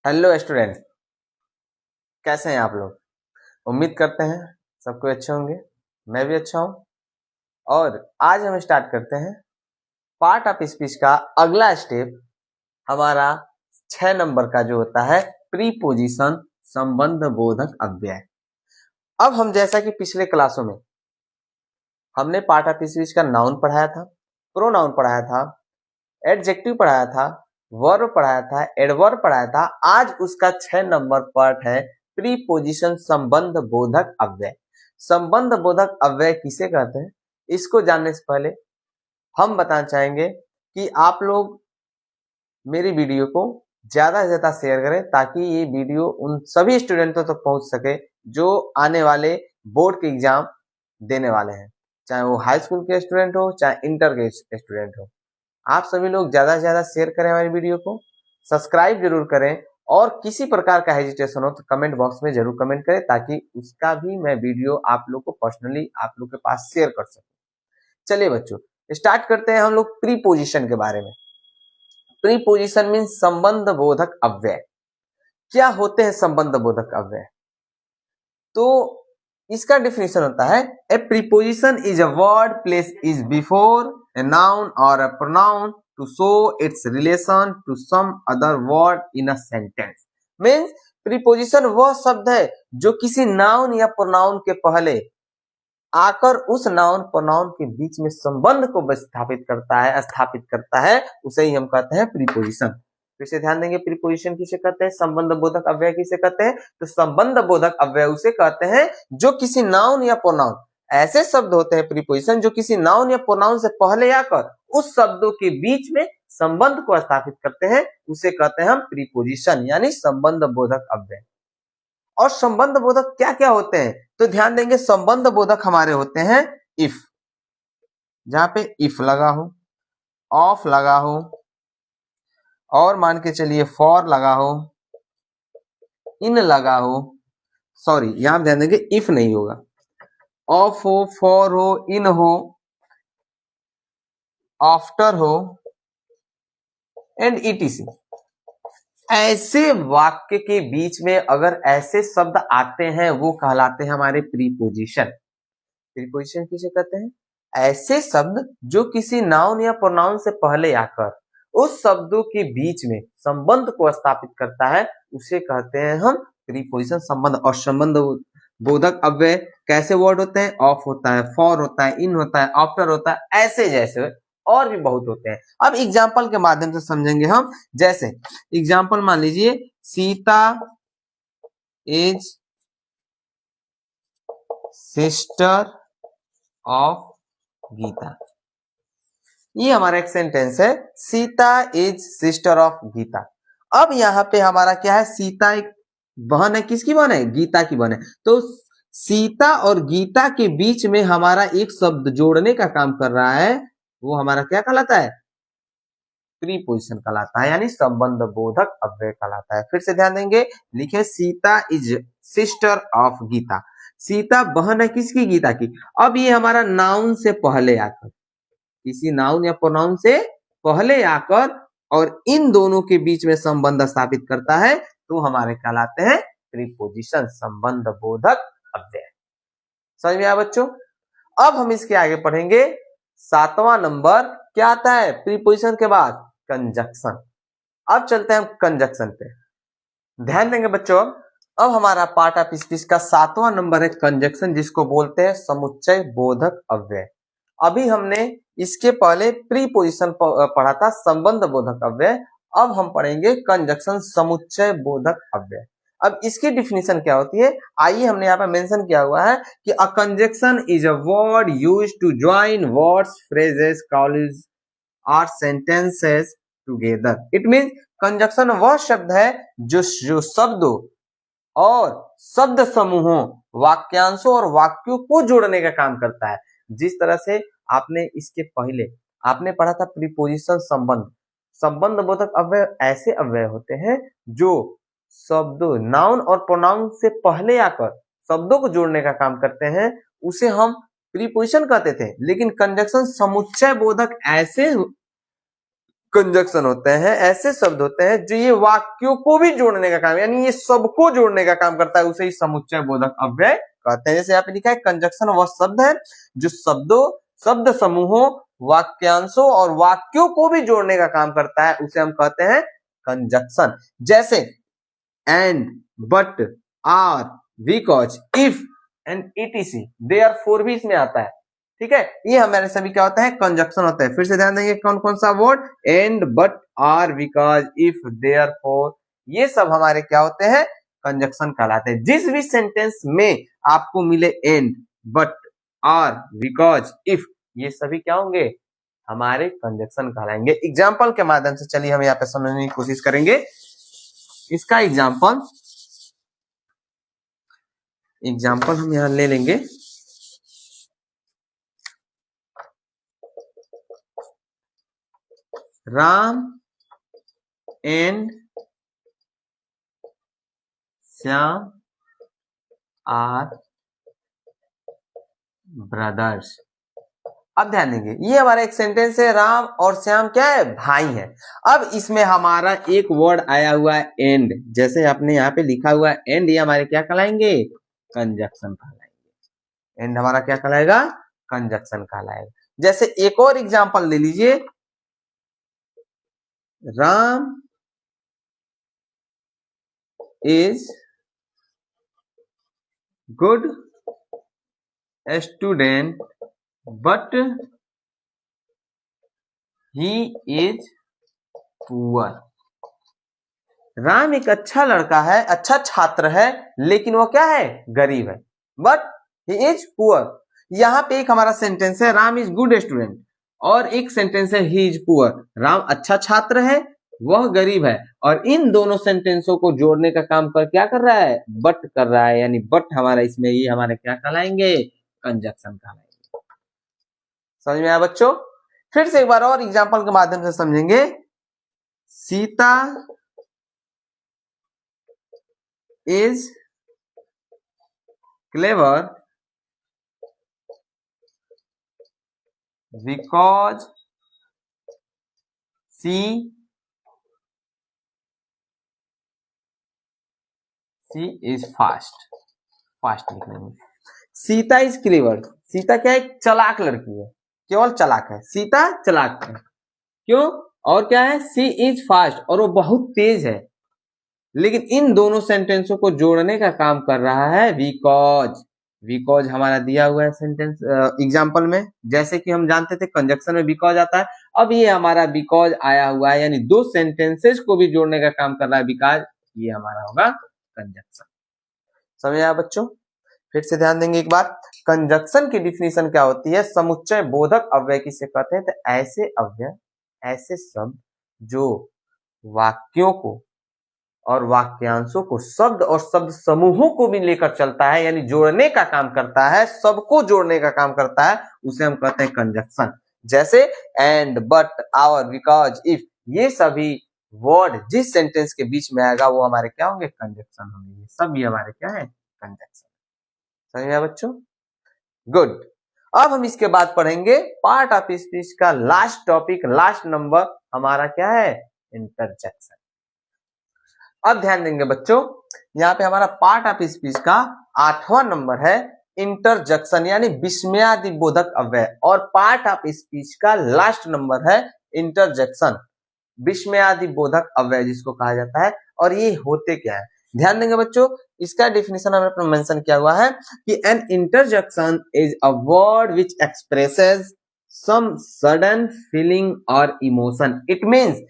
Hello student, कैसे हैं आप लोग। उम्मीद करते हैं सब कोई अच्छे होंगे। मैं भी अच्छा हूं। और आज हम स्टार्ट करते हैं पार्ट ऑफ स्पीच का अगला स्टेप। हमारा 6 नंबर का जो होता है प्रीपोजिशन, संबंध बोधक अव्यय। अब हम जैसा कि पिछले क्लासों में हमने पार्ट ऑफ स्पीच का नाउन पढ़ाया था, प्रोनाउन पढ़ाया था, एडजेक्टिव पढ़ाया था, वर्ब पढ़ाया था, एडवर्ब पढ़ाया था। आज उसका 6 नंबर पार्ट है प्रीपोजिशन, संबंध बोधक अव्यय। संबंध बोधक अव्यय किसे कहते हैं, इसको जानने से पहले हम बताना चाहेंगे कि आप लोग मेरी वीडियो को ज्यादा से ज्यादा शेयर करें ताकि ये वीडियो उन सभी स्टूडेंटों तक पहुंच सके जो आने वाले बोर्ड के एग्जाम देने वाले हैं, चाहे वो हाई स्कूल के स्टूडेंट हो चाहे इंटर के स्टूडेंट हो। आप सभी लोग ज्यादा से ज्यादा शेयर करें हमारी वीडियो को, सब्सक्राइब जरूर करें और किसी प्रकार का हेजिटेशन हो तो कमेंट बॉक्स में जरूर कमेंट करें ताकि उसका भी मैं वीडियो आप लोग को पर्सनली आप लोग के पास शेयर कर सकूं। चलिए बच्चों, स्टार्ट करते हैं हम लोग प्रीपोजिशन के बारे में। प्रीपोजिशन मीन्स संबंध बोधक अव्यय। क्या होते हैं संबंध बोधक अव्यय? तो इसका डिफिनेशन होता है ए preposition is a word place is before a noun or a pronoun to show its relation to some other word in a sentence. Means preposition वह शब्द है जो किसी नाउन या प्रोनाउन के पहले आकर उस नाउन प्रोनाउन के बीच में संबंध को स्थापित करता है, उसे ही हम कहते हैं प्रीपोजिशन। फिर से ध्यान देंगे, प्रीपोजिशन किसे कहते हैं, संबंध बोधक अव्यय किसे कहते हैं। तो संबंध बोधक अव्यय उसे कहते हैं जो किसी नाउन या प्रोनाउन, ऐसे शब्द होते हैं प्रीपोजिशन जो किसी नाउन या प्रोनाउन से पहले आकर उस शब्दों के बीच में संबंध को स्थापित करते हैं, उसे कहते हैं हम प्रीपोजिशन यानी संबंध बोधक अव्यय। और संबंध बोधक क्या क्या होते हैं तो ध्यान देंगे, संबंध बोधक हमारे होते हैं इफ, जहां पे इफ लगा हो, ऑफ लगा हो, और मान के चलिए फॉर लगा हो, इन लगा हो, सॉरी यहां ध्यान देंगे इफ नहीं होगा, ऑफ हो, फॉर हो, इन हो, आफ्टर हो एंड ईटीसी। ऐसे वाक्य के बीच में अगर ऐसे शब्द आते हैं वो कहलाते हैं हमारे प्रीपोजिशन। प्रीपोजिशन किसे कहते हैं, ऐसे शब्द जो किसी नाउन या प्रोनाउन से पहले आकर उस शब्दों के बीच में संबंध को स्थापित करता है, उसे कहते हैं हम प्रीपोजिशन संबंध। और संबंध बोधक अव्यय कैसे वर्ड होते हैं, ऑफ होता है, फॉर होता है, इन होता है, आफ्टर होता है, ऐसे जैसे और भी बहुत होते हैं। अब एग्जाम्पल के माध्यम से समझेंगे हम। जैसे एग्जाम्पल मान लीजिए, Sita is sister of Gita. ये हमारा एक सेंटेंस है, Sita is sister of Gita. अब यहाँ पे हमारा क्या है, सीता एक बहन है, किसकी बहन है, गीता की बहन है। तो सीता और गीता के बीच में हमारा एक शब्द जोड़ने का काम कर रहा है, वो हमारा क्या कहलाता है, प्रीपोजिशन कहलाता है यानी संबंध बोधक अव्यय कहलाता है। फिर से ध्यान देंगे, लिखे Sita is sister of Gita. Sita बहन है किसकी, गीता की। अब ये हमारा नाउन से पहले आकर, किसी नाउन या प्रोनाउन से पहले आकर और इन दोनों के बीच में संबंध स्थापित करता है, तो हमारे कहलाते हैं प्रीपोजिशन, संबंध बोधक अव्यय। समझ में आया बच्चों। अब हम इसके आगे पढ़ेंगे 7वां नंबर क्या आता है प्रीपोजिशन के बाद, कंजक्शन। अब चलते हैं हम कंजक्शन पे, ध्यान देंगे बच्चों। अब हमारा पार्ट ऑफ स्पीच का 7वां नंबर है कंजक्शन, जिसको बोलते हैं समुच्चय बोधक अव्यय। अभी हमने इसके पहले प्रीपोजिशन पढ़ा था, संबंध बोधक अव्यय। अब हम पढ़ेंगे कंजक्शन, समुच्चय बोधक अव्यय। अब इसकी डिफिनीशन क्या होती है, आइए, हमने यहाँ पे मेंशन किया हुआ है कि a conjunction is a word used to join words, phrases, clauses और sentences together. It means conjunction वह शब्द है जो शब्दों और शब्द समूहों, वाक्यांशों और वाक्यों को जोड़ने का काम करता है। जिस तरह से आपने इसके पहले आपने पढ़ा था प्रीपोजिशन संबंध, संबंध बोधक अव्यय ऐसे अव्यय होते हैं जो शब्दों, नाउन और प्रोनाउन से पहले आकर शब्दों को जोड़ने का काम करते हैं, उसे हम प्रीपोजिशन कहते थे। लेकिन कंजक्शन समुच्चय बोधक ऐसे कंजक्शन होते हैं, ऐसे शब्द होते हैं जो ये वाक्यों को भी जोड़ने का काम, यानी ये सबको जोड़ने का काम करता है, उसे ही समुच्चय बोधक अव्यय कहते हैं। जैसे यहाँ पे लिखा है कंजक्शन वह शब्द है जो शब्द समूहों, वाक्यांशों और वाक्यों को भी जोड़ने का काम करता है, उसे हम कहते हैं कंजक्शन। जैसे and, but, or, because, if and ETC, therefore भी इसमें आता है। ठीक है, ये हमारे सभी क्या होता है, कंजक्शन होता है। फिर से ध्यान देंगे कौन कौन सा word, and, but, or, because, if, therefore, ये सब हमारे क्या होते हैं, कंजक्शन कहलाते हैं। जिस भी सेंटेंस में आपको मिले and, but, or, because, if, ये सभी क्या होंगे, हमारे कंजक्शन कहलाएंगे। एग्जाम्पल के माध्यम से चलिए हम यहाँ पे समझने की कोशिश करेंगे। इसका एग्जाम्पल हम यहां ले लेंगे। Ram and Shyam are brothers. अब ध्यान देंगे, ये हमारा एक सेंटेंस है, राम और श्याम क्या है, भाई है। अब इसमें हमारा एक वर्ड आया हुआ है एंड, जैसे आपने यहाँ पे लिखा हुआ है एंड, ये हमारे क्या कहलाएंगे, कंजक्शन कहलाएंगे। एंड हमारा क्या कहलाएगा, कंजक्शन कहलाएगा। जैसे एक और एग्जांपल ले लीजिए, Ram is good student but he is poor. Ram एक अच्छा लड़का है, अच्छा छात्र है, लेकिन वो क्या है, गरीब है, बट ही इज पुअर। यहां पे एक हमारा सेंटेंस है, राम इज गुड स्टूडेंट, और एक सेंटेंस है ही इज पुअर। राम अच्छा छात्र है, वह गरीब है, और इन दोनों सेंटेंसों को जोड़ने का काम कर क्या कर रहा है, बट कर रहा है, यानी बट हमारा इसमें, ये हमारे क्या कहलाएंगे, कंजक्शन कहलाएंगे। समझ में आया बच्चों? फिर से एक बार और एग्जांपल के माध्यम से समझेंगे। Sita is clever because she is fast लिखेंगे। सीता इज क्लेवर, सीता क्या है, चालाक लड़की है, केवल चालाक है, सीता चालाक है, क्यों, और क्या है, सी इज फास्ट, और वो बहुत तेज है। लेकिन इन दोनों सेंटेंसों को जोड़ने का काम कर रहा है बिकॉज हमारा दिया हुआ है सेंटेंस एग्जांपल में। जैसे कि हम जानते थे कंजक्शन में बिकॉज आता है, अब ये हमारा बिकॉज आया हुआ है, यानी दो सेंटेंसेस को भी जोड़ने का काम कर रहा है बिकॉज, ये हमारा होगा कंजक्शन। समझ आया बच्चों? फिर से ध्यान देंगे एक बार, कंजक्शन की डिफिनीशन क्या होती है, समुच्चय बोधक अव्यय किसे कहते हैं, तो ऐसे अव्यय, ऐसे शब्द जो वाक्यों को और वाक्यांशों को, शब्द और शब्द समूहों को भी लेकर चलता है, यानी जोड़ने का काम करता है, सबको जोड़ने का काम करता है, उसे हम कहते हैं कंजक्शन। जैसे and, but, or, because, if, ये सभी वर्ड जिस सेंटेंस के बीच में आएगा वो हमारे क्या होंगे, कंजक्शन होंगे। ये सब ये हमारे क्या है, कंजक्शन। समझ में बच्चों? गुड। अब हम इसके बाद पढ़ेंगे पार्ट ऑफ स्पीच का लास्ट टॉपिक, लास्ट नंबर हमारा क्या है, इंटरजेक्शन। अब ध्यान देंगे बच्चों, यहाँ पे हमारा पार्ट ऑफ स्पीच का 8वां नंबर है इंटरजेक्शन, यानी विस्मयादि बोधक अव्यय, और पार्ट ऑफ स्पीच का लास्ट नंबर है इंटरजेक्शन, विस्मयादि बोधक अव्यय जिसको कहा जाता है। और ये होते क्या है, ध्यान देंगे बच्चों, इसका डेफिनेशन हमने मेंशन किया हुआ है कि an interjection is a word which expresses some sudden feeling और इमोशन। इट मींस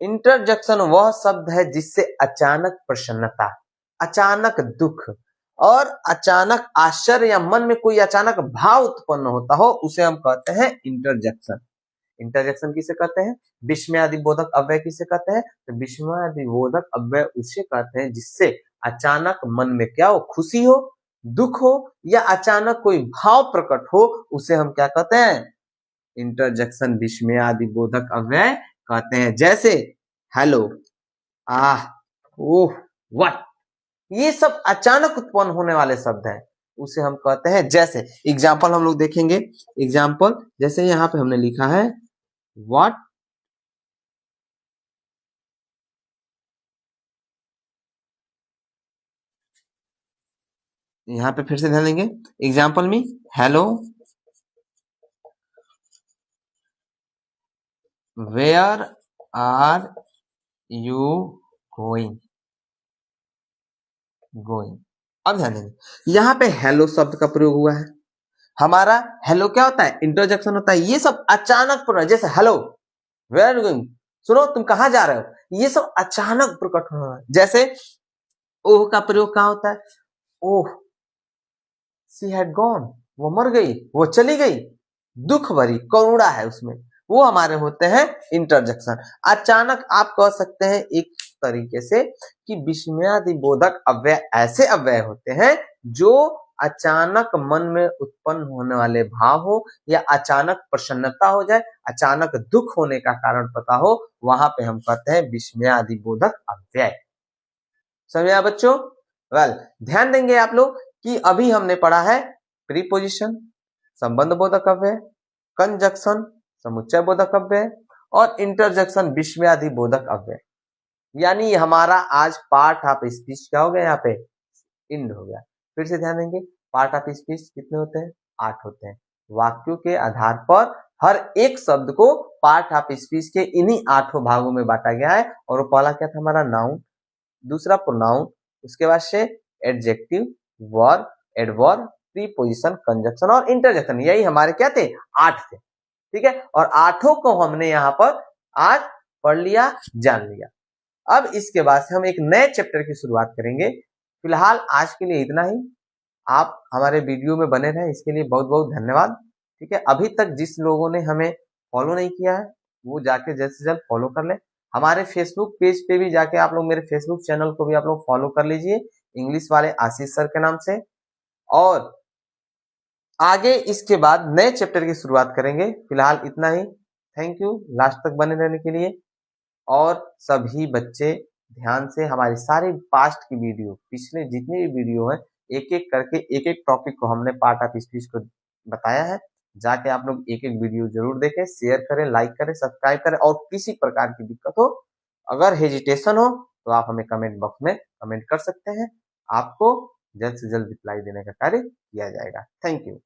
इंटरजेक्शन वह शब्द है जिससे अचानक प्रसन्नता, अचानक दुख और अचानक आश्चर्य या मन में कोई अचानक भाव उत्पन्न होता हो, उसे हम कहते हैं इंटरजेक्शन। इंटरजेक्शन किसे कहते हैं, विस्मयादि बोधक अव्यय किसे कहते हैं, तो विस्मयादि बोधक अव्यय उसे कहते हैं जिससे अचानक मन में क्या हो, खुशी हो, दुख हो, या अचानक कोई भाव प्रकट हो, उसे हम क्या कहते हैं, इंटरजेक्शन विस्मयादि बोधक अव्यय कहते हैं। जैसे हेलो, आह, ओह, व्हाट, ये सब अचानक उत्पन्न होने वाले शब्द हैं, उसे हम कहते हैं। जैसे एग्जाम्पल हम लोग देखेंगे, एग्जाम्पल जैसे यहाँ पे हमने लिखा है व्हाट यहाँ पे फिर से ध्यान देंगे, एग्जाम्पल में hello, where are you going, going. अब ध्यान देंगे, यहाँ पे हेलो शब्द का प्रयोग हुआ है। हमारा हेलो क्या होता है, इंट्रोडक्शन होता है। ये सब अचानक प्रकट, जैसे hello where are you going, सुनो तुम कहां जा रहे हो, ये सब अचानक प्रकट हो रहा है। जैसे ओह का प्रयोग कहां होता है, ओह सी हैड गॉन, वो मर गई, वो चली गई, दुख भरी करुणा है उसमें, वो हमारे होते हैं इंटरजेक्शन। अचानक आप कह सकते हैं एक तरीके से कि विस्मयादि बोधक अव्यय ऐसे अव्यय होते हैं जो अचानक मन में उत्पन्न होने वाले भाव हो, या अचानक प्रसन्नता हो जाए, अचानक दुख होने का कारण पता हो, वहां पे हम कहते हैं विस्मयादि बोधक अव्यय। समझे बच्चों? वेल, ध्यान देंगे आप लोग कि अभी हमने पढ़ा है प्रीपोजिशन, संबंध बोधक अव्यय, कंजक्शन, समुच्चय बोधक अव्यय, और इंटरजेक्शन, विस्मयादि बोधक अव्यय। यानी हमारा आज पार्ट ऑफ स्पीच क्या हो गया, यहाँ पे इंड हो गया। फिर से ध्यान देंगे, पार्ट ऑफ स्पीच कितने होते हैं, 8 होते हैं। वाक्यों के आधार पर हर एक शब्द को पार्ट ऑफ स्पीच के इन्हीं 8 भागों में बांटा गया है। और वो पहला क्या था हमारा, नाउन, दूसरा प्रोनाउन, उसके बाद से adjective, verb, adverb, preposition, conjunction और इंटरजेक्शन। यही हमारे क्या थे, 8 थे। ठीक है, और 8 को हमने यहाँ पर आज पढ़ लिया, जान लिया। अब इसके बाद से हम एक नए चैप्टर की शुरुआत करेंगे। फिलहाल आज के लिए इतना ही। आप हमारे वीडियो में बने रहें, इसके लिए बहुत बहुत धन्यवाद। ठीक है, अभी तक जिस लोगों ने हमें फॉलो नहीं किया है वो जाके जल्द से जल्द फॉलो कर लें। हमारे फेसबुक पेज पे भी जाके आप लोग, मेरे फेसबुक चैनल को भी आप लोग फॉलो कर लीजिए, इंग्लिश वाले आशीष सर के नाम से। और आगे इसके बाद नए चैप्टर की शुरुआत करेंगे। फिलहाल इतना ही। थैंक यू लास्ट तक बने रहने के लिए। और सभी बच्चे ध्यान से हमारी सारी पास्ट की वीडियो, पिछले जितनी भी वीडियो है, एक एक करके एक एक टॉपिक को हमने पार्ट ऑफ स्पीच को बताया है। जाके आप लोग एक एक वीडियो जरूर देखें, शेयर करें, लाइक करें, सब्सक्राइब करें। और किसी प्रकार की दिक्कत हो, अगर हेजिटेशन हो, तो आप हमें कमेंट बॉक्स में कमेंट कर सकते हैं। आपको जल्द से जल्द रिप्लाई देने का कार्य किया जाएगा। Thank you.